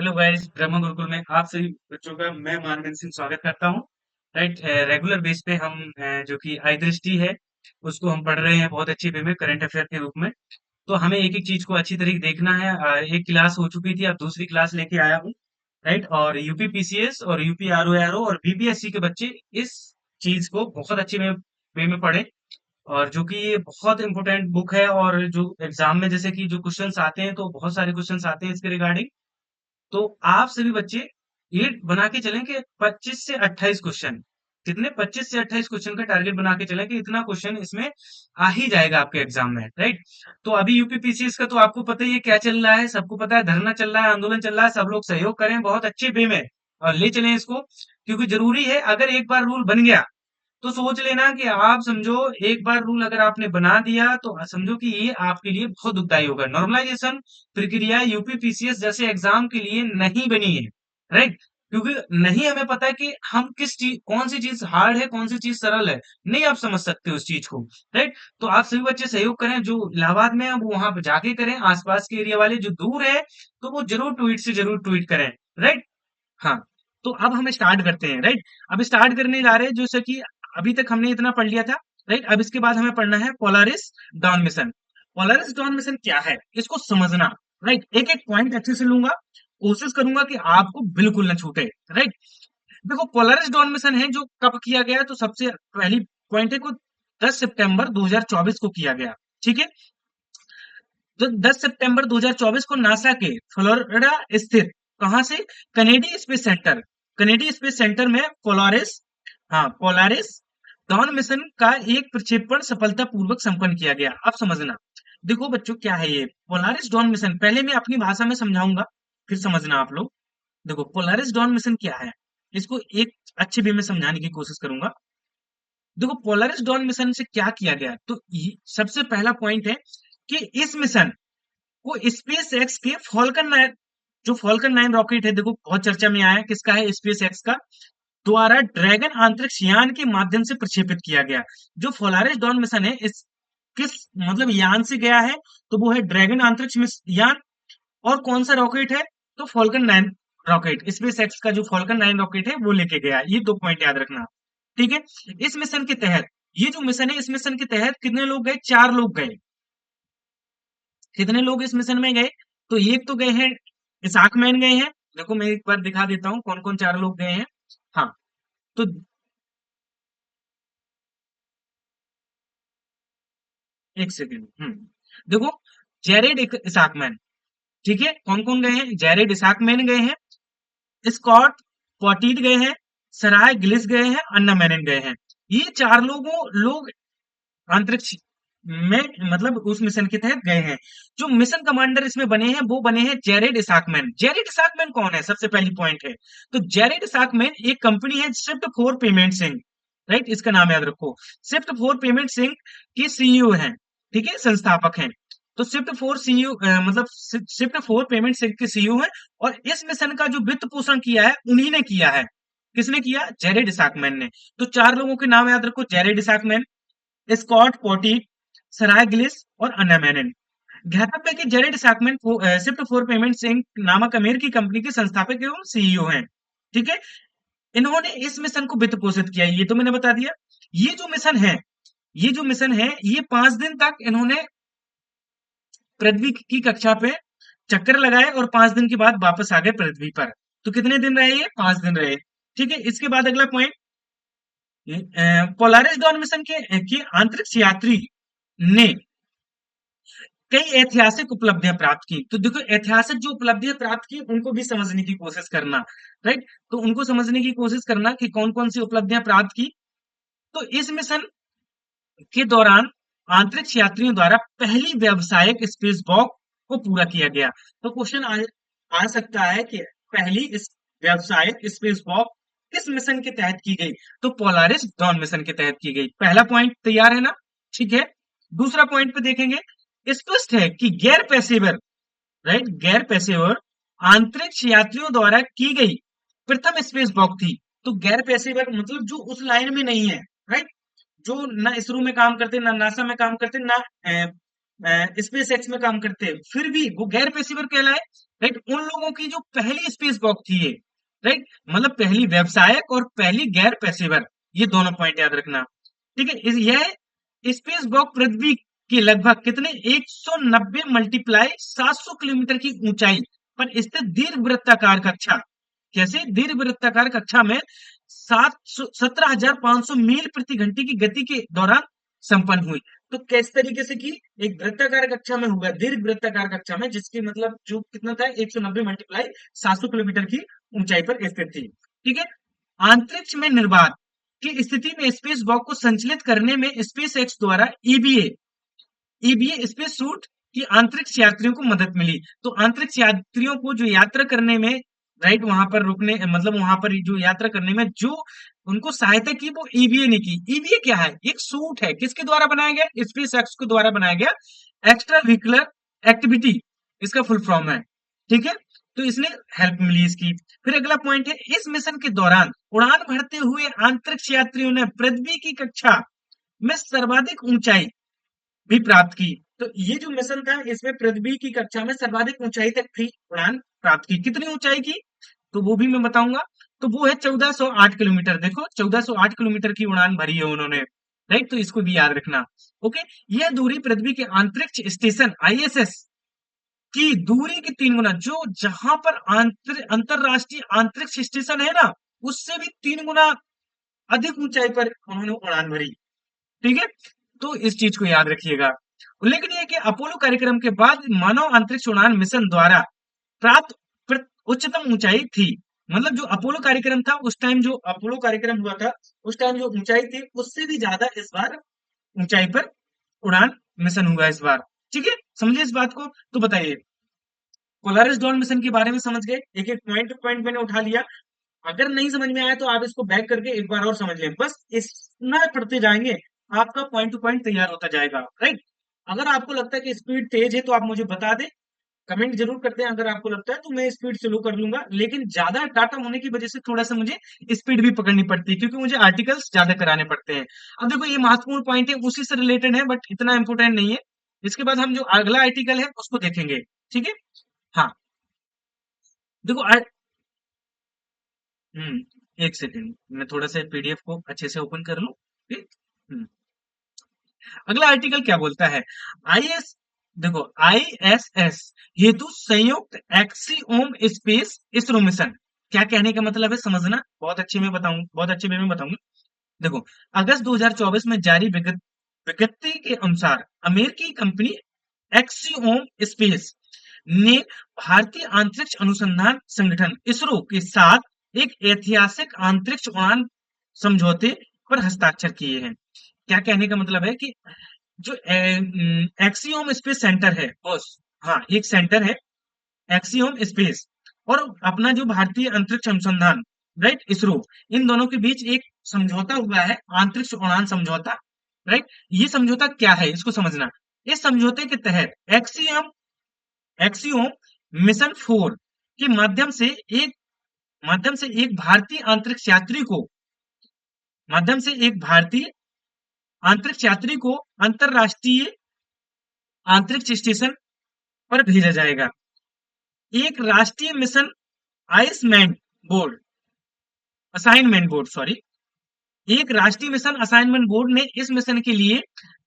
Hello guys, ब्रह्म गुरुकुल में आप सभी बच्चों का मैं मानवेंद्र सिंह स्वागत करता हूँ। राइट। रेगुलर बेस पे हम जो कि आई दृष्टि है उसको हम पढ़ रहे हैं बहुत अच्छी वे में करंट अफेयर के रूप में। तो हमें एक एक चीज को अच्छी तरीके देखना है। एक क्लास हो चुकी थी, अब दूसरी क्लास लेके आया हूँ। राइट। और यूपी पीसीएस और यूपी आरओ और बीपीएससी के बच्चे इस चीज को बहुत अच्छे वे में पढ़े। और जो कि ये बहुत इंपॉर्टेंट बुक है, और जो एग्जाम में जैसे कि जो क्वेश्चंस आते हैं तो बहुत सारे क्वेश्चंस आते हैं इसके रिगार्डिंग। तो आप सभी बच्चे ये बना के चलें कि 25 से 28 क्वेश्चन, कितने 25 से 28 क्वेश्चन का टारगेट बना के चलें कि इतना क्वेश्चन इसमें आ ही जाएगा आपके एग्जाम में। राइट। तो अभी यूपी पीसीएस का तो आपको पता ही है क्या चल रहा है, सबको पता है, धरना चल रहा है, आंदोलन चल रहा है। सब लोग सहयोग करें बहुत अच्छे वे में और ले चलें इसको, क्योंकि जरूरी है। अगर एक बार रूल बन गया तो सोच लेना कि आप समझो, एक बार रूल अगर आपने बना दिया तो समझो कि ये आपके लिए बहुत दुखदाई होगा। नॉर्मलाइजेशन प्रक्रिया यूपी पीसीएस जैसे एग्जाम के लिए नहीं बनी है। राइट। क्योंकि नहीं हमें पता है कि हम किस चीज, कौन सी चीज हार्ड है, कौन सी चीज सरल है, नहीं आप समझ सकते उस चीज को। राइट। तो आप सभी बच्चे सहयोग करें, जो इलाहाबाद में है वो वहां पे जाके करें, आसपास के एरिया वाले जो दूर है तो वो जरूर ट्वीट से जरूर ट्वीट करें। राइट। हाँ। तो अब हम स्टार्ट करते हैं। राइट। अब स्टार्ट करने जा रहे हैं, जैसे कि अभी तक हमने इतना पढ़ लिया था। राइट। अब इसके बाद हमें पढ़ना है Polaris Dawn mission. Polaris Dawn mission क्या है, इसको समझना। राइट। एक एक पॉइंट अच्छे से लूंगा, कोशिश करूंगा कि आपको बिल्कुल ना छूटे। राइट। देखो, पोलारिस डॉन मिशन है जो कब किया गया, तो सबसे पहली पॉइंट है को 10 सितंबर 2024 को किया गया। ठीक है। तो 10 सितंबर 2024 को नासा के फ्लोरिडा स्थित, कहां से, Kennedy space centre, Kennedy space centre में पोलारिस, हाँ पोलारिस डॉन मिशन का एक प्रक्षेपण सफलतापूर्वक संपन्न किया गया। अब समझना। देखो बच्चों, क्या है ये पोलारिस डॉन मिशन, पहले मैं अपनी भाषा में समझाऊंगा, फिर समझना आप लोग। देखो, पोलारिस डॉन मिशन क्या है, इसको एक अच्छे वे में समझाने की कोशिश करूंगा। देखो, पोलारिस डॉन मिशन से क्या किया गया, तो सबसे पहला पॉइंट है कि इस मिशन वो स्पेस एक्स के फॉल्कन 9, जो फॉल्कन 9 रॉकेट है, देखो बहुत चर्चा में आया है, किसका है, स्पेस एक्स का, द्वारा ड्रैगन अंतरिक्ष यान के माध्यम से प्रक्षेपित किया गया। जो पोलारिस डॉन मिशन है, इस किस मतलब यान से गया है, तो वो है ड्रैगन अंतरिक्ष यान। और कौन सा रॉकेट है, तो फॉल्कन 9 रॉकेट, स्पेस एक्स का जो फॉल्कन 9 रॉकेट है वो लेके गया। ये दो पॉइंट याद रखना। ठीक है। इस मिशन के तहत, ये जो मिशन है, इस मिशन के तहत कितने लोग गए, 4 लोग गए। कितने लोग इस मिशन में गए, तो एक तो गए हैं, इसाक मैन गए हैं। देखो मैं एक बार दिखा देता हूँ कौन कौन 4 लोग गए हैं। हाँ। तो एक सेकेंड। देखो, जेरेड इसाकमैन। ठीक है। कौन कौन गए हैं, जेरेड इसाकमैन गए हैं, स्कॉट पॉटीट गए हैं, सराय गिलिस गए हैं, अन्ना मैनन गए हैं। ये 4 लोग अंतरिक्ष में, मतलब उस मिशन के तहत गए हैं। जो मिशन कमांडर इसमें बने हैं वो बने हैं जेरेड इसाकमैन। जेरेड इसाकमैन कौन है, सबसे पहली पॉइंट है। तो जेरेड इसाकमैन एक कंपनी है, shift for payment Singh. Right, इसका नाम याद रखो। शिफ्ट फॉर पेमेंट सिंह के सीईओ हैं। ठीक है, संस्थापक हैं। तो शिफ्ट फोर सीईओ मतलब शिफ्ट फोर पेमेंट सिंह के सीईओ हैं। और इस मिशन का जो वित्त पोषण किया है उन्हीं ने किया है। किसने किया, जेरेड इसाकमैन ने। तो 4 लोगों के नाम याद रखो, Jared Isaacman, Scott Poteet, Sarah Gillis और अन्ना मैनन। ज्ञातव्य है कि Jared Isaacman Shift Four Payment सिंह नामक अमेरिकी कंपनी के संस्थापक एवं सीईओ हैं। ठीक है। इन्होंने इस मिशन को वित्त पोषित किया, ये तो मैंने बता दिया। ये जो मिशन है, ये जो मिशन है, ये 5 दिन तक इन्होंने पृथ्वी की कक्षा पे चक्कर लगाए और 5 दिन के बाद वापस आ गए पृथ्वी पर। तो कितने दिन रहे, ये 5 दिन रहे। ठीक है। इसके बाद अगला पॉइंट, पोलारिस डॉन मिशन के अंतरिक्ष यात्री ने कई ऐतिहासिक उपलब्धियां प्राप्त की। तो देखो, ऐतिहासिक जो उपलब्धियां प्राप्त की उनको भी समझने की कोशिश करना। राइट। तो उनको समझने की कोशिश करना कि कौन कौन सी उपलब्धियां प्राप्त की। तो इस मिशन के दौरान अंतरिक्ष यात्रियों द्वारा पहली व्यावसायिक स्पेस वॉक को पूरा किया गया। तो क्वेश्चन आ सकता है कि पहली इस व्यावसायिक स्पेस वॉक किस मिशन के तहत की गई, तो पोलारिस डॉन मिशन के तहत की गई। पहला पॉइंट तैयार है ना। ठीक है। दूसरा पॉइंट पे देखेंगे, स्पष्ट है कि गैर पेशेवर, राइट, गैर पेशेवर अंतरिक्ष यात्रियों द्वारा की गई प्रथम स्पेस वॉक थी। तो गैर पेशेवर मतलब जो उस लाइन में नहीं है। राइट। जो ना इसरो में काम करते, ना नासा में काम करते, ना स्पेस एक्स में काम करते, फिर भी वो गैर पेशेवर कहलाए। राइट, उन लोगों की जो पहली स्पेस वॉक थी ये, राइट, मतलब पहली व्यवसायक और पहली गैर पेशेवर, ये दोनों पॉइंट याद रखना। ठीक है, यह स्पेस वॉक पृथ्वी के लगभग कितने 190 मल्टीप्लाई 700 किलोमीटर की ऊंचाई पर स्थित दीर्घ वृत्ताकार कक्षा, कैसे दीर्घ वृत्ताकार कक्षा में 17,500 मील प्रति घंटे की गति के दौरान संपन्न हुई। तो किस तरीके से की, एक वृत्ताकार कक्षा में हुआ, दीर्घ वृत्ताकार कक्षा में, जिसकी मतलब जो कितना था 190 मल्टीप्लाई 700 किलोमीटर की ऊंचाई पर स्थित थी। ठीक है, अंतरिक्ष में निर्बाध की स्थिति में स्पेस वॉक को संचालित करने में स्पेस एक्स द्वारा ईबीए स्पेस सूट की अंतरिक्ष यात्रियों को मदद मिली। तो अंतरिक्ष यात्रियों को जो यात्रा करने में, राइट, वहां पर रुकने, मतलब वहां पर जो यात्रा करने में जो उनको सहायता की, वो ईबीए ने की। ईबीए क्या है, एक सूट है, किसके द्वारा बनाया गया, स्पेस एक्स के द्वारा बनाया गया, एक्स्ट्रा व्हीकलर एक्टिविटी इसका फुल फॉर्म है। ठीक है, तो इसने हेल्प मिली इसकी। फिर अगला पॉइंट है, इस मिशन के दौरान उड़ान भरते हुए अंतरिक्ष यात्रियों ने पृथ्वी की कक्षा में सर्वाधिक ऊंचाई भी प्राप्त की। तो ये जो मिशन था, इसमें पृथ्वी की कक्षा में सर्वाधिक ऊंचाई तक भी उड़ान प्राप्त की। कितनी ऊंचाई की, तो वो भी मैं बताऊंगा। तो वो है 1408 किलोमीटर। देखो 1408 किलोमीटर की उड़ान भरी है उन्होंने, राइट, तो इसको भी याद रखना। ओके, यह दूरी पृथ्वी के अंतरिक्ष स्टेशन आईएसएस की दूरी की 3 गुना, जो जहां पर अंतरराष्ट्रीय अंतरिक्ष स्टेशन है ना, उससे भी 3 गुना अधिक ऊंचाई पर उन्होंने उड़ान भरी। ठीक है, तो इस चीज को याद रखिएगा। उल्लेखनीय है कि अपोलो कार्यक्रम के बाद मानव अंतरिक्ष उड़ान मिशन द्वारा प्राप्त उच्चतम ऊंचाई थी। मतलब जो अपोलो कार्यक्रम था, उस टाइम जो अपोलो कार्यक्रम हुआ था, उस टाइम जो ऊंचाई थी, उससे भी ज्यादा इस बार ऊंचाई पर उड़ान मिशन हुआ इस बार। ठीक है, समझिए इस बात को। तो बताइए, पोलारिस डॉन मिशन के बारे में समझ गए, एक एक पॉइंट टू पॉइंट मैंने उठा लिया। अगर नहीं समझ में आया तो आप इसको बैक करके एक बार और समझ लें, बस इतना पढ़ते जाएंगे, आपका पॉइंट टू पॉइंट तैयार होता जाएगा। राइट, अगर आपको लगता है कि स्पीड तेज है तो आप मुझे बता दें, कमेंट जरूर करते हैं। अगर आपको लगता है तो मैं स्पीड स्लो कर लूंगा, लेकिन ज्यादा डाटा होने की वजह से थोड़ा सा मुझे स्पीड भी पकड़नी पड़ती है, क्योंकि मुझे आर्टिकल्स ज्यादा कराने पड़ते हैं। अब देखो, ये महत्वपूर्ण पॉइंट है, उसी से रिलेटेड है, बट इतना इंपॉर्टेंट नहीं है। इसके बाद हम जो अगला आर्टिकल है उसको देखेंगे। ठीक है, हाँ, देखो एक सेकेंड, मैं थोड़ा सा पीडीएफ को अच्छे से ओपन कर लूं। ठीक? अगला आर्टिकल क्या बोलता है, आईएस देखो, आईएसएस हेतु संयुक्त एक्सियोम स्पेस इसरो मिशन। क्या कहने का मतलब है, समझना, बहुत अच्छे में बताऊं, बहुत अच्छे वे में बताऊंगा। देखो, अगस्त 2024 में जारी विज्ञप्ति के अनुसार अमेरिकी कंपनी एक्सियोम स्पेस ने भारतीय अंतरिक्ष अनुसंधान संगठन इसरो के साथ एक ऐतिहासिक अंतरिक्ष उड़ान समझौते पर हस्ताक्षर किए हैं। क्या कहने का मतलब है कि जो एक्सियोम स्पेस सेंटर है, बॉस, हाँ, एक सेंटर है एक्सियोम स्पेस, और अपना जो भारतीय अंतरिक्ष अनुसंधान, राइट, इसरो, इन दोनों के बीच एक समझौता हुआ है, अंतरिक्ष उड़ान समझौता। राइट, ये समझौता क्या है, इसको समझना। इस समझौते के तहत एक्सियोम मिशन 4 के माध्यम से एक भारतीय अंतरिक्ष यात्री को अंतरराष्ट्रीय अंतरिक्ष स्टेशन पर भेजा जाएगा। एक राष्ट्रीय mission Iceman board assignment board sorry एक राष्ट्रीय मिशन असाइनमेंट बोर्ड ने इस मिशन के लिए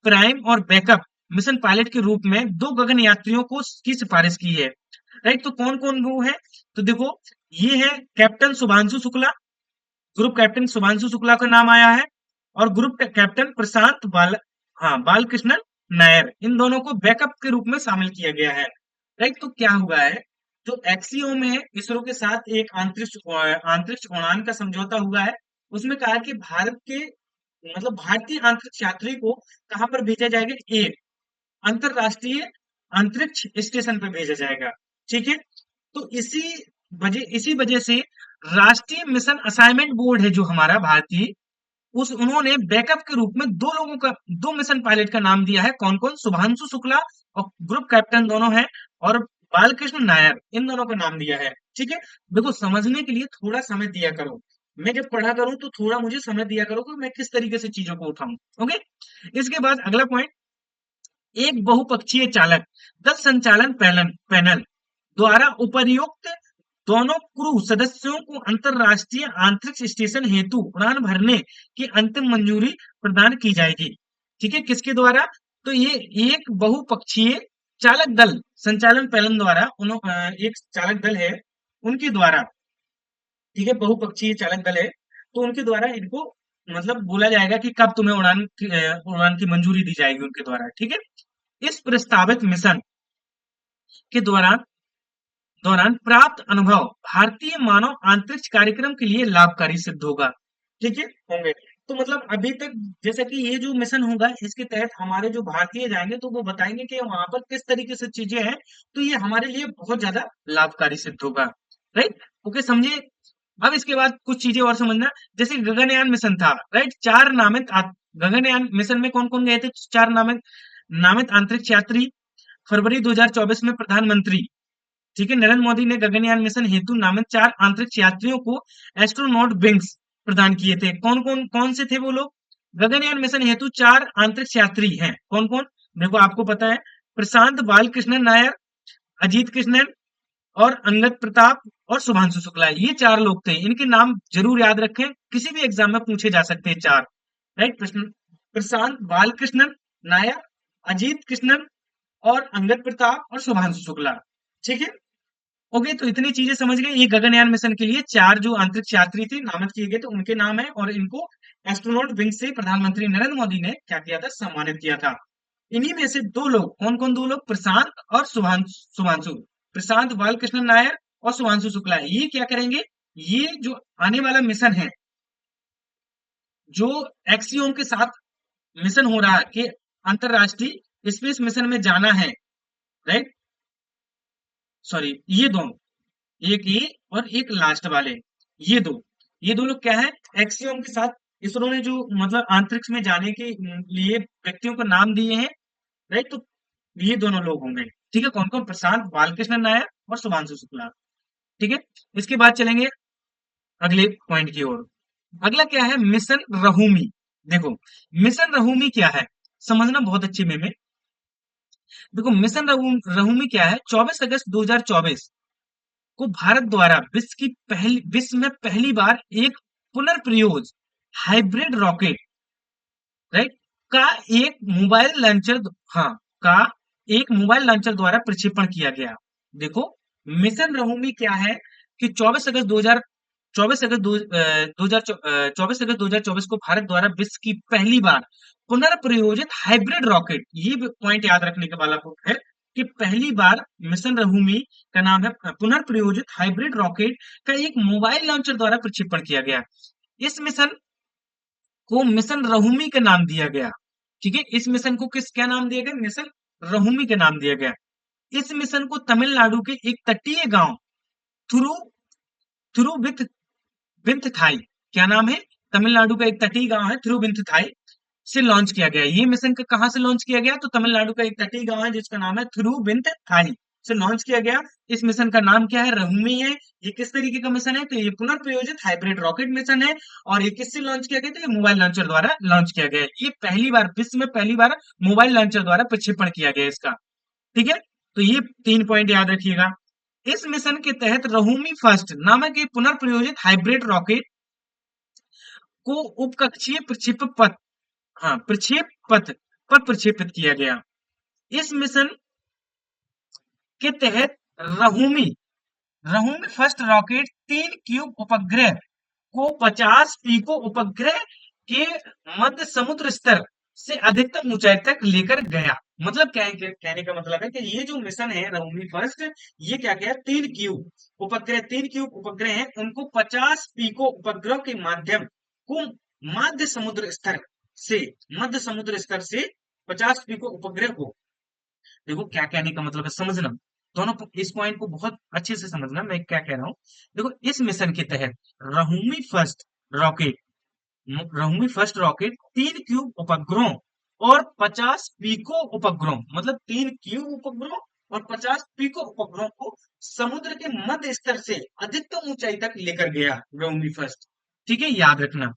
प्राइम और बैकअप मिशन पायलट के रूप में 2 गगन यात्रियों को की सिफारिश की है। राइट, तो कौन कौन वो है, तो देखो, ये है captain Shubhanshu Shukla, group captain Shubhanshu Shukla का नाम आया है, और ग्रुप कैप्टन प्रशांत बालकृष्णन नायर, इन दोनों को बैकअप के रूप में शामिल किया गया है। राइट, तो क्या हुआ है, जो एक्सीओ में इसरो के साथ एक अंतरिक्ष उड़ान का समझौता हुआ है, उसमें कहा कि भारत के मतलब भारतीय अंतरिक्ष यात्री को कहां पर भेजा जाएगा, एक अंतरराष्ट्रीय अंतरिक्ष स्टेशन पर भेजा जाएगा। ठीक है, तो इसी वजह से राष्ट्रीय मिशन असाइनमेंट बोर्ड है जो हमारा भारतीय, उन्होंने बैकअप के रूप में 2 मिशन पायलट का नाम दिया है। कौन कौन, शुभांशु शुक्ला और ग्रुप कैप्टन दोनों हैं, और बालकृष्ण नायर, इन दोनों का नाम दिया है। ठीक है, देखो, समझने के लिए थोड़ा समय दिया करो, मैं जब पढ़ा करूं तो थोड़ा मुझे समय दिया करो कि मैं किस तरीके से चीजों को उठाऊं। ओके, इसके बाद अगला पॉइंट, एक बहुपक्षीय चालक 10 संचालन पैनल द्वारा उपर्युक्त दोनों क्रू सदस्यों को अंतरराष्ट्रीय अंतरिक्ष स्टेशन हेतु उड़ान भरने की अंतिम मंजूरी प्रदान की जाएगी। ठीक है, किसके द्वारा? तो ये एक बहुपक्षीय चालक दल संचालन पैनल द्वारा एक चालक दल है उनके द्वारा, ठीक है, बहुपक्षीय चालक दल है, तो उनके द्वारा इनको मतलब बोला जाएगा कि कब तुम्हें उड़ान की मंजूरी दी जाएगी उनके द्वारा। ठीक है, इस प्रस्तावित मिशन के दौरान प्राप्त अनुभव भारतीय मानव अंतरिक्ष कार्यक्रम के लिए लाभकारी सिद्ध होगा। ठीक है, होंगे। तो मतलब अभी तक जैसे कि ये जो मिशन होगा इसके तहत हमारे जो भारतीय जाएंगे तो वो बताएंगे कि वहां पर किस तरीके से चीजें हैं, तो ये हमारे लिए बहुत ज्यादा लाभकारी सिद्ध होगा। राइट, ओके, समझे। अब इसके बाद कुछ चीजें और समझना, जैसे गगनयान मिशन था, राइट, गगनयान मिशन में कौन कौन गए थे? चार नामित नामित अंतरिक्ष यात्री। फरवरी 2024 में प्रधानमंत्री, ठीक है, नरेंद्र मोदी ने गगनयान मिशन हेतु नामित 4 अंतरिक्ष यात्रियों को एस्ट्रोनॉट विंग्स प्रदान किए थे। कौन से थे वो लोग? गगनयान मिशन हेतु 4 अंतरिक्ष यात्री हैं। कौन कौन? देखो आपको पता है, प्रशांत बालकृष्णन नायर, अजीत कृष्णन और अंगद प्रताप और शुभांशु शुक्ला, ये 4 लोग थे। इनके नाम जरूर याद रखें, किसी भी एग्जाम में पूछे जा सकते हैं 4। राइट, प्रशांत बालकृष्णन नायर, अजीत कृष्णन और अंगद प्रताप और शुभांशु शुक्ला। ठीक है, ओके, तो इतनी चीजें समझ गए। ये गगनयान मिशन के लिए 4 जो अंतरिक्ष यात्री थे नामित किए गए, तो उनके नाम है, और इनको एस्ट्रोनॉट विंग से प्रधानमंत्री नरेंद्र मोदी ने क्या किया था? सम्मानित किया था। इन्हीं में से 2 लोग, कौन कौन 2 लोग? प्रशांत और शुभांशु, प्रशांत बालकृष्ण नायर और शुभांशु शुक्ला, ये क्या करेंगे? ये जो आने वाला मिशन है, जो एक्सियोम के साथ मिशन हो रहा है कि अंतरराष्ट्रीय स्पेस मिशन में जाना है, राइट, सॉरी, ये दोनों, एक ये और एक लास्ट वाले, ये दो लोग क्या है? एक्सियोम के साथ इसरो ने जो मतलब अंतरिक्ष में जाने के लिए व्यक्तियों को नाम दिए हैं, राइट, तो ये दोनों लोग होंगे। ठीक है, कौन कौन? प्रशांत बालकृष्ण नायर और शुभांशु शुक्ला। ठीक है, इसके बाद चलेंगे अगले पॉइंट की ओर। अगला क्या है? मिशन रहूमी। देखो, मिशन रहूमी क्या है, समझना बहुत अच्छे में। देखो, मिशन रहूमी क्या है? 24 अगस्त 2024 को भारत द्वारा विश्व में पहली बार एक पुनर्प्रयोज हाइब्रिड रॉकेट, राइट, का एक मोबाइल लॉन्चर, हाँ, का एक मोबाइल लॉन्चर द्वारा प्रक्षेपण किया गया। देखो, मिशन रहूमी क्या है कि 24 अगस्त 2024 को भारत द्वारा विश्व की पहली बार पुनर्प्रयोजित हाइब्रिड रॉकेट, ये पॉइंट याद रखने के वाला है कि पहली बार मिशन रहूमी का नाम है पुनर्प्रयोजित हाइब्रिड रॉकेट का एक मोबाइल लॉन्चर द्वारा प्रक्षेपण किया गया। इस मिशन को मिशन रहूमी का नाम दिया गया। ठीक है, इस मिशन को क्या नाम दिया गया? मिशन रहूमी का नाम दिया गया। इस मिशन को तमिलनाडु के एक तटीय गांव थुरु थिरुविंथथाई, क्या नाम है? तमिलनाडु का एक तटीय गांव है थिरुविंथथाई से लॉन्च किया गया। ये मिशन का कहां से लॉन्च किया गया? तो तमिलनाडु का एक तटीय गांव है जिसका नाम है थिरुविंथथाई से लॉन्च किया गया। इस मिशन का नाम क्या है? रहूमी है। ये किस तरीके का मिशन है? तो ये पुनर्प्रयोजित हाइब्रिड रॉकेट मिशन है। और ये किससे लॉन्च किया गया? तो ये मोबाइल लॉन्चर द्वारा लॉन्च किया गया है। ये पहली बार विश्व में पहली बार मोबाइल लॉन्चर द्वारा प्रक्षेपण किया गया इसका। ठीक है, तो ये 3 पॉइंट याद रखिएगा। इस मिशन के तहत रहूमी फर्स्ट नामक एक पुनर्प्रयोजित हाइब्रिड रॉकेट को उपकक्षीय प्रक्षेपक पथ, हाँ, प्रक्षेप पथ पर प्रक्षेपित किया गया। इस मिशन के तहत रहूमी रहूमी फर्स्ट रॉकेट 3 क्यूब उपग्रह को 50 पीको उपग्रह के मध्य समुद्र स्तर से अधिकतम ऊंचाई तक लेकर गया। मतलब क्या है? कहने का मतलब है कि ये जो मिशन है रहूमी फर्स्ट, ये क्या किया? 3 क्यूब उपग्रह हैं, उनको 50 पीको उपग्रह के माध्यम को मध्य समुद्र स्तर से 50 पीको उपग्रह को, देखो क्या कहने का मतलब है, समझना दोनों इस पॉइंट को बहुत अच्छे से समझना मैं क्या कह रहा हूं। देखो, इस मिशन के तहत Rhumi first rocket Rhumi first rocket 3 cube उपग्रहों और 50 पीको उपग्रहों, मतलब 3 क्यूब उपग्रहों और 50 पीको उपग्रहों को समुद्र के मध्य स्तर से अधिकतम ऊंचाई तक लेकर गया रहूमी फर्स्ट। ठीक है, याद रखना।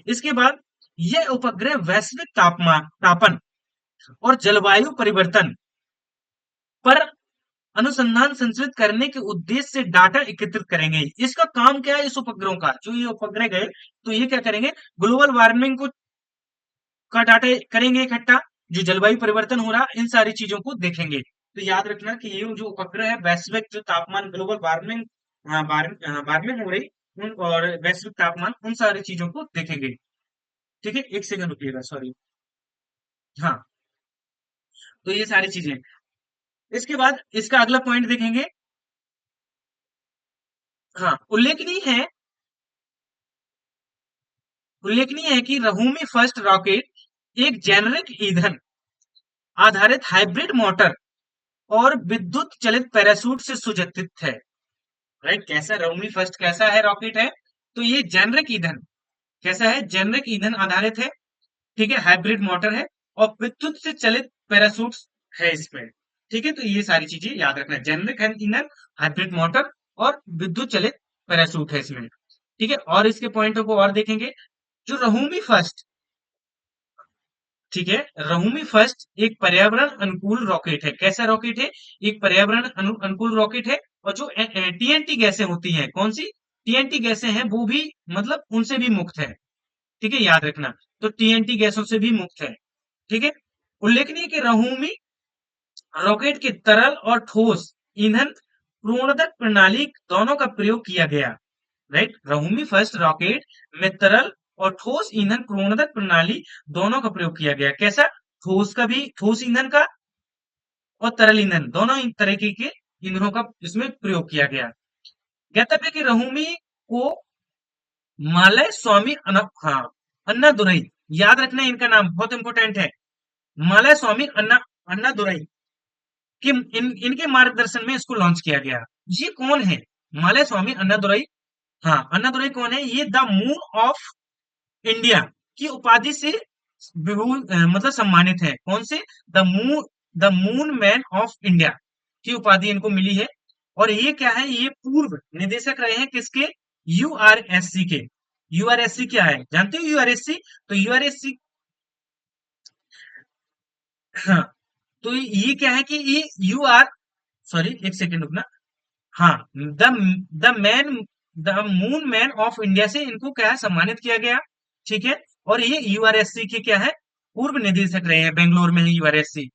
इसके बाद यह उपग्रह वैश्विक तापन और जलवायु परिवर्तन पर अनुसंधान संचालित करने के उद्देश्य से डाटा एकत्रित करेंगे। इसका काम क्या है इस उपग्रहों का, जो ये उपग्रह गए तो ये क्या करेंगे, ग्लोबल वार्मिंग को का डाटा करेंगे इकट्ठा, जो जलवायु परिवर्तन हो रहा इन सारी चीजों को देखेंगे। तो याद रखना कि ये जो उपग्रह है वैश्विक जो तापमान ग्लोबल वार्मिंग वार्मिंग हो रही और वैश्विक तापमान उन सारी चीजों को देखेंगे। ठीक है, एक सेकंड रुकिएगा, सॉरी। हाँ, तो ये सारी चीजें। इसके बाद इसका अगला पॉइंट देखेंगे। हाँ, उल्लेखनीय है कि रहुमी फर्स्ट रॉकेट एक जेनरिक ईंधन आधारित हाइब्रिड मोटर और विद्युत चलित पैराशूट से सुसज्जित है। राइट, कैसा रहुमी फर्स्ट कैसा है रॉकेट है, तो ये जेनरिक ईंधन कैसा है, जेनरिक ईंधन आधारित है। ठीक है, हाइब्रिड मोटर है और विद्युत से चलित पैराशूट है इसमें। ठीक है, तो ये सारी चीजें याद रखना, जेनरिक ईंधन, हाइब्रिड मोटर और विद्युत चलित पैराशूट है इसमें। ठीक है, और इसके पॉइंटों को और देखेंगे। जो रहुमी फर्स्ट, ठीक है, रहुमी फर्स्ट एक पर्यावरण अनुकूल रॉकेट है। कैसा रॉकेट है, एक पर्यावरण अनुकूल रॉकेट है। और जो टीएनटी गैसें होती हैं, कौन सी टीएनटी गैसें हैं, वो भी मतलब उनसे भी मुक्त है। ठीक है, याद रखना, तो टीएनटी गैसों से भी मुक्त है। ठीक है, उल्लेखनीय कि रहुमी रॉकेट के तरल और ठोस ईंधन प्रणोदक प्रणाली दोनों का प्रयोग किया गया। राइट, रहुमी फर्स्ट रॉकेट में तरल और ठोस ईंधन प्रणोदक प्रणाली दोनों का प्रयोग किया गया। कैसा, ठोस का भी, ठोस ईंधन का और तरल ईंधन दोनों तरीके के ईंधनों का इसमें प्रयोग किया गया। ज्ञातव्य कि रहुमी को मालय स्वामी हाँ, अन्नादुरई, याद रखना इनका नाम बहुत इंपॉर्टेंट है। मालय स्वामी अन्नादुरई कि इनके मार्गदर्शन में इसको लॉन्च किया गया। ये कौन है, मालय स्वामी अन्नादुरई। हाँ, अन्नादुरई कौन है, ये द मून ऑफ इंडिया की उपाधि से मतलब सम्मानित है। कौन से, the moon man of India की उपाधि इनको मिली है। और ये क्या है, ये पूर्व निदेशक रहे हैं किसके, यूआरएससी के। यूआरएससी क्या है, जानते हो यूआरएससी, तो यूआरएससी, हाँ, तो ये क्या है कि ये यू आर, सॉरी एक सेकेंड रुकना। हाँ, the the man the moon man of India से इनको क्या है, सम्मानित किया गया। ठीक है, और ये यूआरएससी के क्या है, पूर्व निदेशक रहे हैं। बेंगलोर में है यूआरएससी।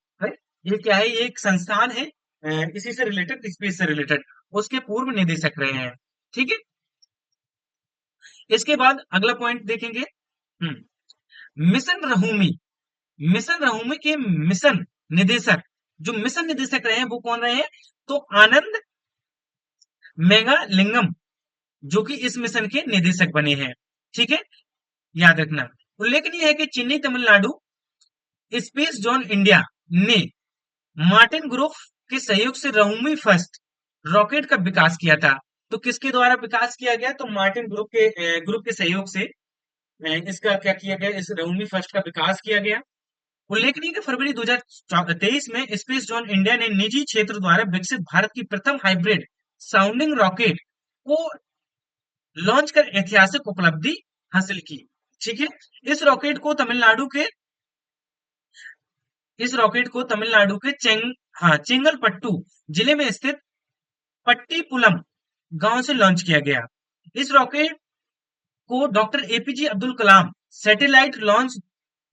ये क्या है, ये एक संस्थान है, इसी से रिलेटेड, स्पेस से रिलेटेड, उसके पूर्व निदेशक रहे हैं। ठीक है, इसके बाद अगला पॉइंट देखेंगे। मिशन रहुमी, मिशन रहुमी के मिशन निदेशक, जो मिशन निदेशक रहे हैं वो कौन रहे हैं, तो आनंद मेघालिंगम, जो कि इस मिशन के निदेशक बने हैं। ठीक है, याद रखना। उल्लेखनीय है कि Chennai Tamil Nadu space zone India ने मार्टिन ग्रुप के सहयोग से रहुमी फर्स्ट रॉकेट का विकास किया था। तो किसके द्वारा विकास किया गया, तो मार्टिन ग्रुप के सहयोग से इसका क्या किया गया, इस रहुमी फर्स्ट का विकास किया गया। उल्लेखनीय कि फरवरी 2023 में स्पेस जोन इंडिया ने निजी क्षेत्र द्वारा विकसित भारत की प्रथम हाइब्रिड साउंडिंग रॉकेट को लॉन्च कर ऐतिहासिक उपलब्धि हासिल की। ठीक है, इस रॉकेट को तमिलनाडु के इस रॉकेट को तमिलनाडु के चेंगलपट्टू जिले में स्थित पट्टीपुलम गांव से लॉन्च किया गया। इस रॉकेट को doctor APJ Abdul Kalam satellite launch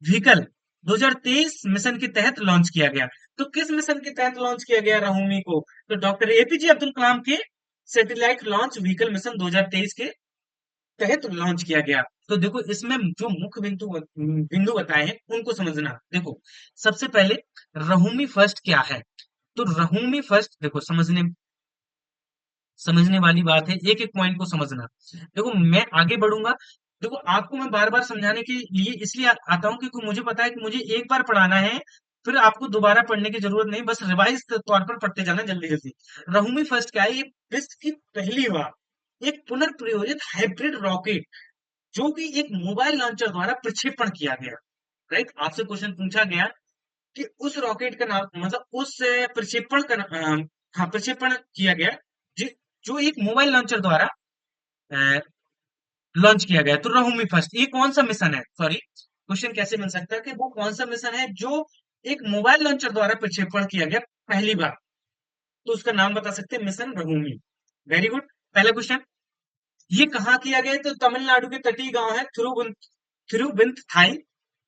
vehicle 2023 mission के तहत लॉन्च किया गया। तो किस मिशन के तहत लॉन्च किया गया रहुमी को, तो डॉक्टर एपीजे अब्दुल कलाम के सैटेलाइट लॉन्च व्हीकल मिशन 2023 के तहत लॉन्च किया गया। तो देखो इसमें जो मुख्य बिंदु बिंदु बताए हैं उनको समझना। देखो, सबसे पहले रहुमी फर्स्ट क्या है, तो रहुमी फर्स्ट देखो, समझने समझने वाली बात है, एक एक पॉइंट को समझना। देखो मैं आगे बढ़ूंगा, देखो आपको मैं बार बार समझाने के लिए इसलिए आता हूँ क्योंकि मुझे पता है कि मुझे एक बार पढ़ाना है, फिर आपको दोबारा पढ़ने की जरूरत नहीं, बस रिवाइज तौर पर पढ़ते जाना जल्दी जल्दी। रहुमी फर्स्ट क्या है, ये विश्व की पहली बार एक पुनर्प्रयोजित हाइब्रिड रॉकेट जो कि एक मोबाइल लॉन्चर द्वारा प्रक्षेपण किया गया। राइट, आपसे क्वेश्चन पूछा गया कि उस रॉकेट का नाम, मतलब उस प्रक्षेपण का हाँ, प्रक्षेपण किया गया जो एक मोबाइल लॉन्चर द्वारा लॉन्च किया गया। तो रहुमी फर्स्ट ये कौन सा मिशन है, सॉरी क्वेश्चन कैसे बन सकता है कि वो कौन सा मिशन है जो एक मोबाइल लॉन्चर द्वारा प्रक्षेपण किया गया पहली बार। तो उसका नाम बता सकते हैं मिशन रघुमी। Very good. पहला क्वेश्चन, ये कहाँ किया गया? तो तमिलनाडु के तटीय गांव है थिरुविंथाई,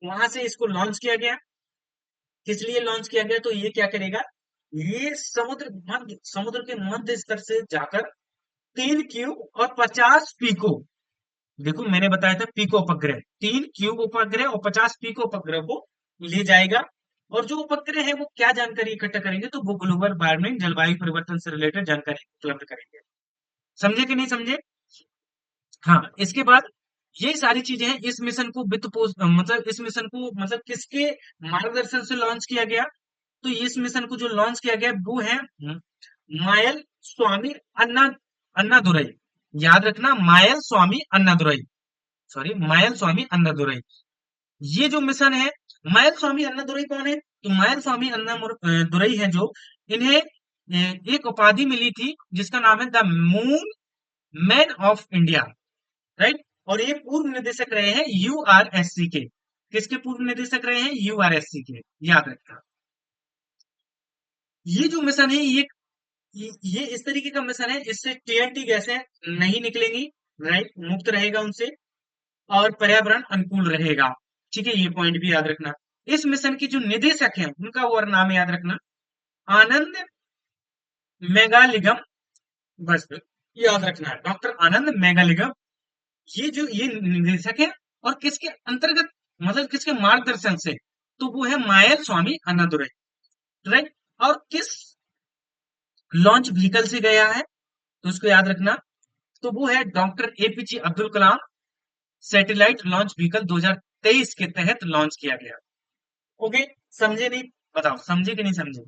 वहां से इसको लॉन्च किया गया। किस लिए लॉन्च किया गया? तो ये क्या करेगा, ये समुद्र के मध्य स्तर से जाकर 3 क्यूब और 50 पीको, देखो मैंने बताया था पीको उपग्रह, 3 क्यूब उपग्रह और 50 पीको उपग्रह को ले जाएगा। और जो उपग्रह है वो क्या जानकारी इकट्ठा करेंगे? तो वो ग्लोबल वार्मिंग, जलवायु परिवर्तन से रिलेटेड जानकारी उपलब्ध करेंगे। समझे कि नहीं समझे? हाँ, इसके बाद ये सारी चीजें हैं। इस मिशन को वित्त पोष मतलब इस मिशन को मतलब किसके मार्गदर्शन से लॉन्च किया गया? तो इस मिशन को जो लॉन्च किया गया वो है मायल स्वामी अन्ना अन्नादुरई। याद रखना, मायल स्वामी अन्नादुरई, सॉरी मायल स्वामी अन्नादुरई। ये जो मिशन है, मायल स्वामी अन्नादुरई कौन है? तो मायल स्वामी अन्नादुरई है जो, इन्हें एक उपाधि मिली थी जिसका नाम है the moon man of India, right. और ये पूर्व निदेशक रहे हैं यूआरएससी के। किसके पूर्व निदेशक रहे हैं? यूआरएससी के, याद रखना। ये जो मिशन है ये इस तरीके का मिशन है, इससे टीएनटी गैसें नहीं निकलेंगी, राइट, मुक्त रहेगा उनसे, और पर्यावरण अनुकूल रहेगा। ठीक है, ये पॉइंट भी याद रखना। इस मिशन के जो निदेशक हैं उनका और नाम याद रखना, आनंद मेगालिगम। बस याद रखना है, डॉक्टर आनंद मेगालिगम। ये निदेशक है, और किसके अंतर्गत, मतलब किसके मार्गदर्शन से? तो वो है मायल स्वामी अन्नादुरई, राइट। और किस लॉन्च व्हीकल से गया है? तो उसको याद रखना, तो वो है doctor APJ Abdul Kalam satellite launch vehicle 2023 के तहत लॉन्च किया गया। ओके, समझे नहीं? बताओ समझे कि नहीं समझे?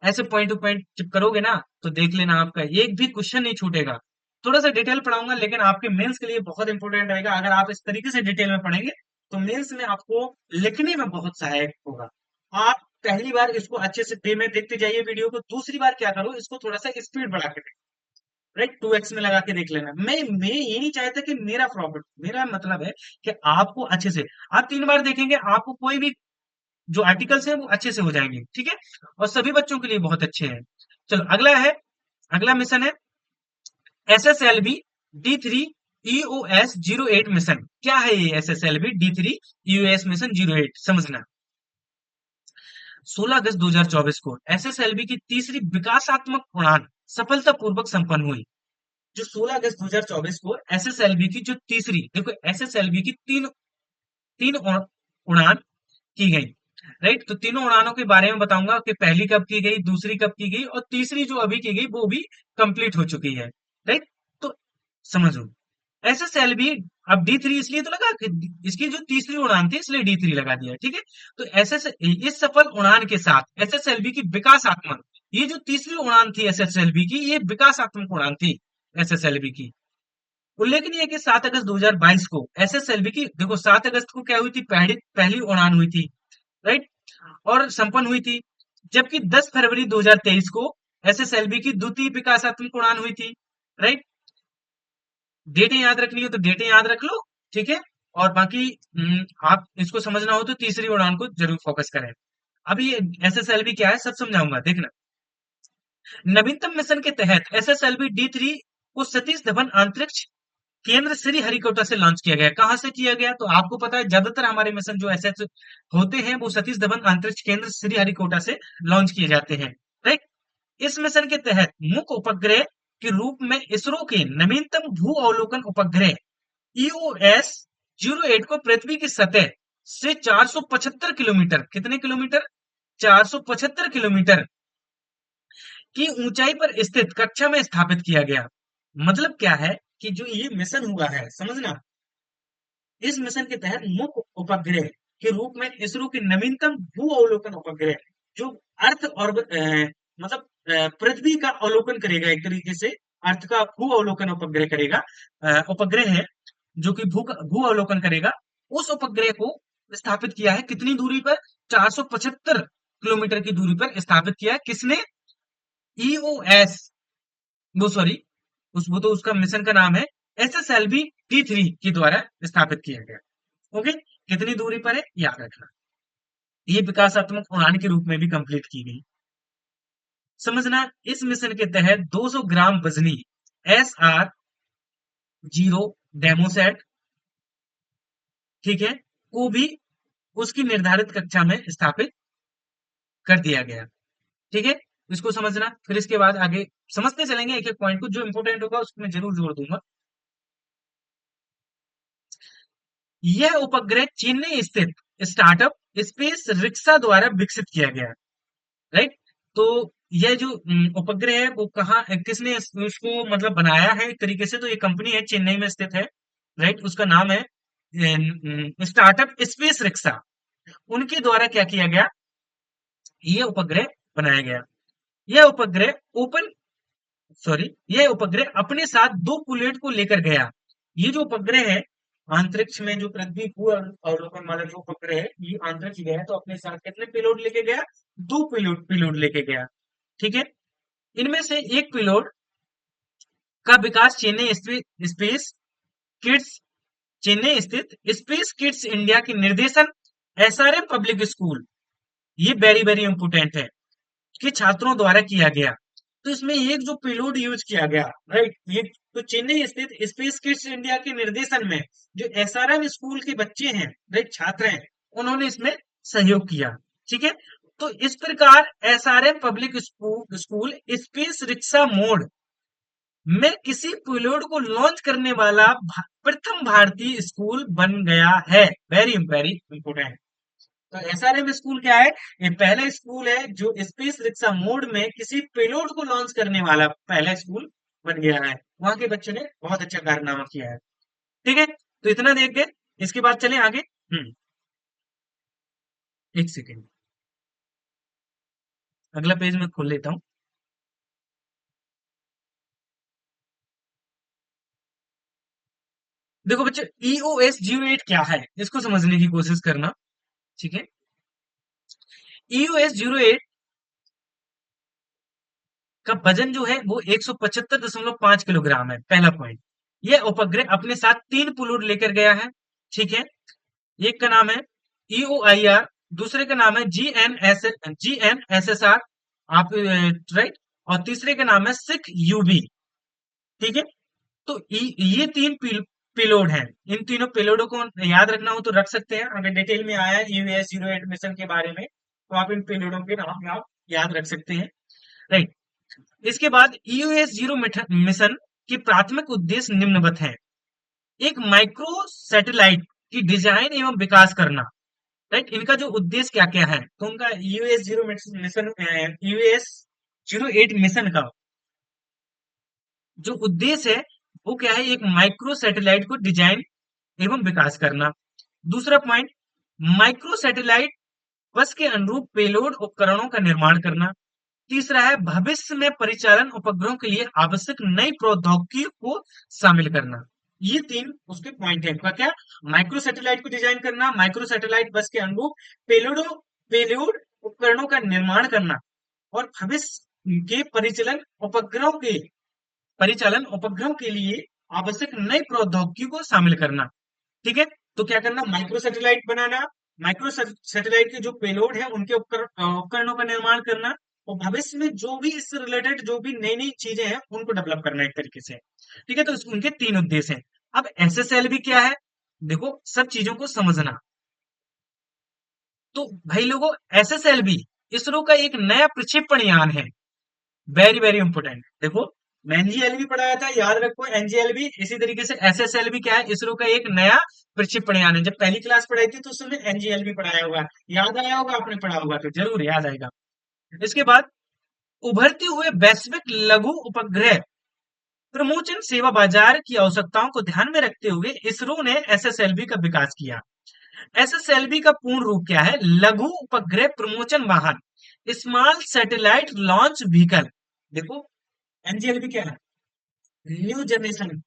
ऐसे पॉइंट टू पॉइंट जब करोगे ना तो देख लेना, आपका एक भी क्वेश्चन नहीं छूटेगा। थोड़ा सा डिटेल पढ़ाऊंगा लेकिन आपके मेंस के लिए बहुत इंपॉर्टेंट रहेगा। अगर आप इस तरीके से डिटेल में पढ़ेंगे तो मेंस में आपको लिखने में बहुत सहायक होगा। आप पहली बार इसको अच्छे से वे में देखते जाइए वीडियो को, दूसरी बार क्या करो, इसको थोड़ा सा स्पीड बढ़ा के, राइट, 2x में लगा के देख लेना। मैं ये नहीं चाहता कि मेरा प्रॉफिट, मेरा मतलब है कि आपको अच्छे से, आप 3 बार देखेंगे आपको कोई भी जो आर्टिकल्स है वो अच्छे से हो जाएंगे, ठीक है, और सभी बच्चों के लिए बहुत अच्छे हैं। चलो अगला है, अगला मिशन है SSLV D3 EOS-08 मिशन। क्या है ये SSLV D3 EOS मिशन 08? समझना, 16 अगस्त 2024 को SSLV की तीसरी विकासात्मक उड़ान सफलतापूर्वक संपन्न हुई। जो 16 अगस्त 2024 को SSLV की जो तीसरी, देखो SSLV की तीन तीन उड़ान की गई, राइट। तो तीनों उड़ानों के बारे में बताऊंगा कि पहली कब की गई, दूसरी कब की गई, और तीसरी जो अभी की गई वो भी कंप्लीट हो चुकी है, राइट। तो समझो, SSLV, अब D3 इसलिए तो लगा कि इसकी जो तीसरी उड़ान थी इसलिए D3 लगा दिया, ठीक है। तो इस सफल उड़ान के साथ SSLV की विकासात्मक, ये जो तीसरी उड़ान थी SSLV की, ये विकासात्मक उड़ान थी SSLV की। उल्लेखनीय है कि 7 अगस्त 2022 को SSLV की, देखो 7 अगस्त को क्या हुई थी, पहली पहली उड़ान हुई थी, राइट, और संपन्न हुई थी। जबकि 10 फरवरी 2023 को SSLV की द्वितीय विकासात्मक उड़ान हुई थी, राइट। डेटें याद रखनी हो तो डेटें याद रख लो, ठीक है। और बाकी आप इसको समझना हो तो तीसरी उड़ान को जरूर फोकस करें। अभी SSLV क्या है सब समझाऊंगा, देखना। नवीनतम मिशन के तहत SSLV D3 को सतीश धवन अंतरिक्ष केंद्र श्री हरिकोटा से लॉन्च किया गया। कहां से किया गया? तो आपको पता है ज्यादातर हमारे मिशन जो एसएच होते हैं वो सतीश धवन अंतरिक्ष केंद्र श्री हरिकोटा से लॉन्च किए जाते हैं, राइट। इस मिशन के तहत मुख्य उपग्रह के रूप में इसरो के नवीनतम भू अवलोकन उपग्रह EOS 08 को पृथ्वी की सतह से 475 किलोमीटर, कितने किलोमीटर? 475 किलोमीटर की ऊंचाई पर स्थित कक्षा में स्थापित किया गया। मतलब क्या है कि जो ये मिशन हुआ है, समझना, इस मिशन के तहत मुख्य उपग्रह के रूप में इसरो के नवीनतम भू अवलोकन उपग्रह, जो अर्थ और मतलब पृथ्वी का अवलोकन करेगा, एक तरीके से अर्थ का भू अवलोकन उपग्रह करेगा, उपग्रह है जो कि भू अवलोकन करेगा, उस उपग्रह को स्थापित किया है कितनी दूरी पर? 475 किलोमीटर की दूरी पर स्थापित किया है। किसने? EOS, वो सॉरी, वो तो उसका मिशन का नाम है, SSLV D3 के द्वारा स्थापित किया गया। ओके, कितनी दूरी पर है याद रखना। ये विकासात्मक उड़ान के रूप में भी कंप्लीट की गई। समझना, इस मिशन के तहत 200 ग्राम वजनी SR-0 डेमोसेट, ठीक है, को भी उसकी निर्धारित कक्षा में स्थापित कर दिया गया। ठीक है, इसको समझना, फिर इसके बाद आगे समझते चलेंगे एक एक पॉइंट को, जो इंपॉर्टेंट होगा उसको मैं जरूर जोड़ दूंगा। यह उपग्रह चेन्नई स्थित स्टार्टअप स्पेस रिक्शा द्वारा विकसित किया गया, राइट। तो यह जो उपग्रह है वो कहाँ, किसने उसको मतलब बनाया है एक तरीके से, तो ये कंपनी है चेन्नई में स्थित है, राइट। उसका नाम है स्टार्टअप स्पेस रिक्शा। उनके द्वारा क्या किया गया, ये उपग्रह बनाया गया। यह उपग्रह ओपन सॉरी यह उपग्रह अपने साथ 2 बुलेट को लेकर गया। ये जो उपग्रह है, अंतरिक्ष में जो पृथ्वी को अवलोकन वाला जो उपग्रह है, ये अंतरिक्ष गया तो अपने साथ कितने पेलोड लेके गया, 2 पेलोड पेलोड लेके गया। ठीक है, इनमें से एक पेलोड का विकास स्पेस किड्स चेन्नई स्थित स्पेस किड्स इंडिया के निर्देशन एसआरएम पब्लिक स्कूल, ये वेरी वेरी इंपोर्टेंट है, के छात्रों द्वारा किया गया। तो इसमें एक जो पेलोड यूज किया गया, राइट, ये तो चेन्नई स्थित स्पेस किड्स इंडिया के निर्देशन में जो एसआरएम स्कूल के बच्चे हैं, राइट, छात्र हैं, उन्होंने इसमें सहयोग किया। ठीक है, तो इस प्रकार SRM public school space rickshaw mode में किसी पेलोड को लॉन्च करने वाला प्रथम भारतीय स्कूल बन गया है। Very very important. तो एसआरएम स्कूल क्या है, ये पहला स्कूल है जो स्पेस रिक्शा मोड में किसी पेलोड को लॉन्च करने वाला पहला स्कूल बन गया है। वहां के बच्चों ने बहुत अच्छा कारनामा किया है। ठीक है, तो इतना देख के इसके बाद चले आगे। एक सेकेंड, अगला पेज में खोल लेता हूँ। देखो बच्चे, EOS-08 क्या है, इसको समझने की कोशिश करना। ठीक है, EOS-08 का वजन जो है वो 175.5 किलोग्राम है, पहला पॉइंट। यह उपग्रह अपने साथ 3 पेलोड लेकर गया है। ठीक है, एक का नाम है EOIR, दूसरे का नाम है GNSSR, आप राइट, और तीसरे का नाम है सिक यूबी। ठीक है, तो ये 3 पेलोड हैं। इन तीनों पेलोडों को याद रखना हो तो रख सकते हैं, अगर डिटेल में आया है EOS-08 मिशन के बारे में, तो आप इन पेलोडों के नाम आप याद रख सकते हैं, राइट। इसके बाद EOS-0 मिशन की प्राथमिक उद्देश्य निम्नवत है। एक माइक्रो सैटेलाइट की डिजाइन एवं विकास करना, राइट। इनका जो उद्देश्य क्या क्या है, तो उनका EOS-0 मिशन, EOS-08 मिशन का जो उद्देश्य है वो क्या है, एक माइक्रो सैटेलाइट को डिजाइन एवं विकास करना। दूसरा पॉइंट, माइक्रो सैटेलाइट बस के अनुरूप पेलोड उपकरणों का निर्माण करना। तीसरा है भविष्य में परिचालन उपग्रहों के लिए आवश्यक नई प्रौद्योगिकी को शामिल करना। ये 3 उसके पॉइंट है। क्या क्या, माइक्रो सैटेलाइट को डिजाइन करना, माइक्रो सैटेलाइट बस के अनुरूप पेलोड उपकरणों का निर्माण करना, और भविष्य के परिचालन उपग्रहों के लिए आवश्यक नई प्रौद्योगिकी को शामिल करना। ठीक है, तो क्या करना, माइक्रो सैटेलाइट बनाना, माइक्रो सैटेलाइट के जो पेलोड है उनके उपकरणों का निर्माण करना, और भविष्य में जो भी इससे रिलेटेड जो भी नई नई चीजें हैं उनको डेवलप करना एक तरीके से। ठीक है, तो उनके 3 उद्देश्य हैं। अब SSLV क्या है, देखो सब चीजों को समझना। तो भाई लोगों, SSLV इसरो का एक नया प्रक्षेपण यान है, वेरी वेरी इंपोर्टेंट। देखो, मैं एनजीएलवी पढ़ाया था, याद रखो एनजीएलवी। इसी तरीके से एसएसएलवी क्या है, इसरो का एक नया प्रक्षेपण यान है। जब पहली क्लास पढ़ाई थी तो उसमें एनजीएलवी पढ़ाया होगा, याद आया होगा, आपने पढ़ा होगा तो जरूर याद आएगा। इसके बाद उभरते हुए वैश्विक लघु उपग्रह प्रमोशन सेवा बाजार की आवश्यकताओं को ध्यान में रखते हुए इसरो ने एसएसएलवी का विकास किया। एसएसएलवी का पूर्ण रूप क्या है, लघु उपग्रह प्रमोशन वाहन, स्मॉल सैटेलाइट लॉन्च व्हीकल। देखो, एनजीएलवी क्या है, new generation,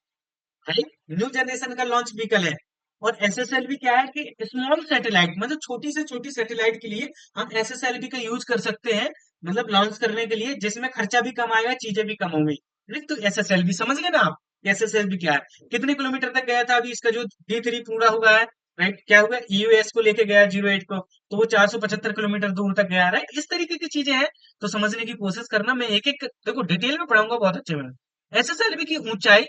right, new generation का लॉन्च व्हीकल है। और एसएसएलवी क्या है कि स्मॉल सैटेलाइट, मतलब छोटी से छोटी सैटेलाइट के लिए हम एसएसएलवी का यूज कर सकते हैं, मतलब लॉन्च करने के लिए, जिसमें खर्चा भी कम आएगा, चीजें भी कम होंगी। नहीं तो एसएसएलवी समझ गए ना आप, एसएसएलवी क्या है, कितने किलोमीटर तक गया था, अभी इसका जो D3 पूरा हुआ है, राइट, क्या हुआ, ईयूएस को लेके गया 08 को, तो वो 475 किलोमीटर दूर तक गया, राइट। इस तरीके की चीजें हैं, तो समझने की कोशिश करना। मैं एक एक देखो डिटेल में पढ़ाऊंगा बहुत अच्छे में। एसएसएलवी की ऊंचाई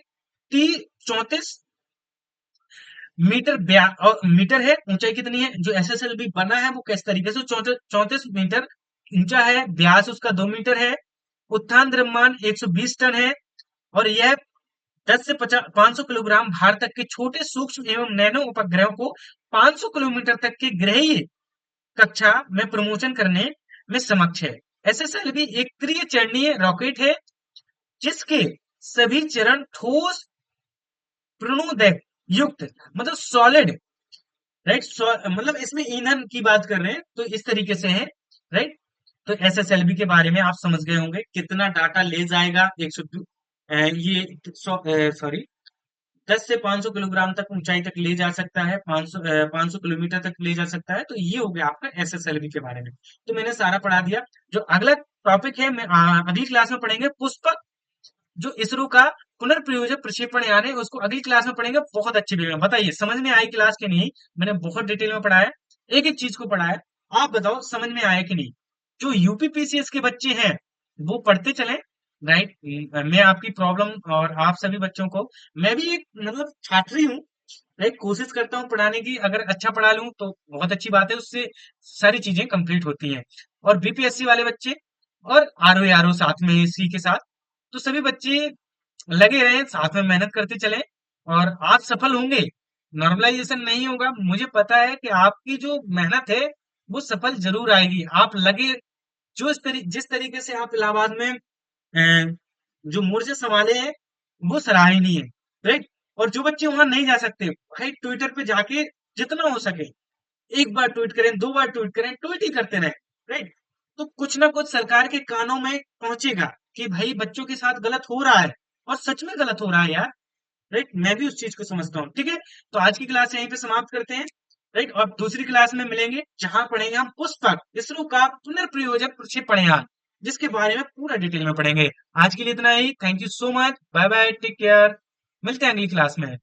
34 मीटर और मीटर है। ऊंचाई कितनी है, जो एसएसएलवी बना है वो किस तरीके से 34 मीटर ऊंचा है, व्यास उसका 2 मीटर है, उत्थान द्रव्यमान 120 टन है, और यह 10 से 500 किलोग्राम भार तक के छोटे सूक्ष्म एवं नैनो उपग्रहों को 500 किलोमीटर तक के ग्रहीय कक्षा में प्रमोशन करने में समक्ष है। एसएसएलवी एक त्रिय चरणीय रॉकेट है, जिसके सभी चरण ठोस प्रणोदक युक्त, मतलब सॉलिड, राइट, मतलब इसमें ईंधन की बात कर रहे हैं, तो इस तरीके से है, राइट। तो एसएसएलवी के बारे में आप समझ गए होंगे, कितना डाटा ले जाएगा, 100 ये सॉरी 10 से 500 किलोग्राम तक ऊंचाई तक ले जा सकता है, 500 किलोमीटर तक ले जा सकता है। तो ये हो गया आपका एसएसएलवी के बारे में। तो मैंने सारा पढ़ा दिया। जो अगला टॉपिक है, मैं अगली क्लास में पढ़ेंगे पुष्पक, जो इसरो का पुनर्प्रयोजक प्रक्षेपण यान है, उसको अगली क्लास में पढ़ेंगे बहुत अच्छी वे में। बताइए समझ में आई क्लास के नहीं? मैंने बहुत डिटेल में पढ़ाया, एक एक चीज को पढ़ाया। आप बताओ समझ में आया कि नहीं? जो यूपीपीसीएस के बच्चे हैं वो पढ़ते चले, राइट। मैं आपकी प्रॉब्लम और आप सभी बच्चों को, मैं भी एक मतलब छात्र ही हूँ, राइट। कोशिश करता हूँ पढ़ाने की, अगर अच्छा पढ़ा लूँ तो बहुत अच्छी बात है, उससे सारी चीजें कंप्लीट होती हैं। और बीपीएससी वाले बच्चे और आरओ साथ में सी के साथ, तो सभी बच्चे लगे रहें, साथ में मेहनत करते चलें, और आप सफल होंगे। नॉर्मलाइजेशन नहीं होगा, मुझे पता है कि आपकी जो मेहनत है वो सफल जरूर आएगी। आप लगे, जो जिस तरीके से आप इलाहाबाद में जो मोर्चे संभाले हैं वो सराहनीय है, राइट। और जो बच्चे वहां नहीं जा सकते, भाई ट्विटर पे जाके जितना हो सके एक बार ट्वीट करें, 2 बार ट्वीट करें, ट्वीट ही करते रहें, राइट। तो कुछ ना कुछ सरकार के कानों में पहुंचेगा कि भाई बच्चों के साथ गलत हो रहा है, और सच में गलत हो रहा है यार, राइट। मैं भी उस चीज को समझता हूँ, ठीक है। तो आज की क्लास यहीं पे समाप्त करते हैं, राइट। और दूसरी क्लास में मिलेंगे, जहां पढ़ेंगे हम पुस्तक इसरो का पुनर्प्रयोजक प्रक्षेपण यान, जिसके बारे में पूरा डिटेल में पढ़ेंगे। आज के लिए इतना ही, thank you so much, bye bye, take care, मिलते हैं अगली क्लास में।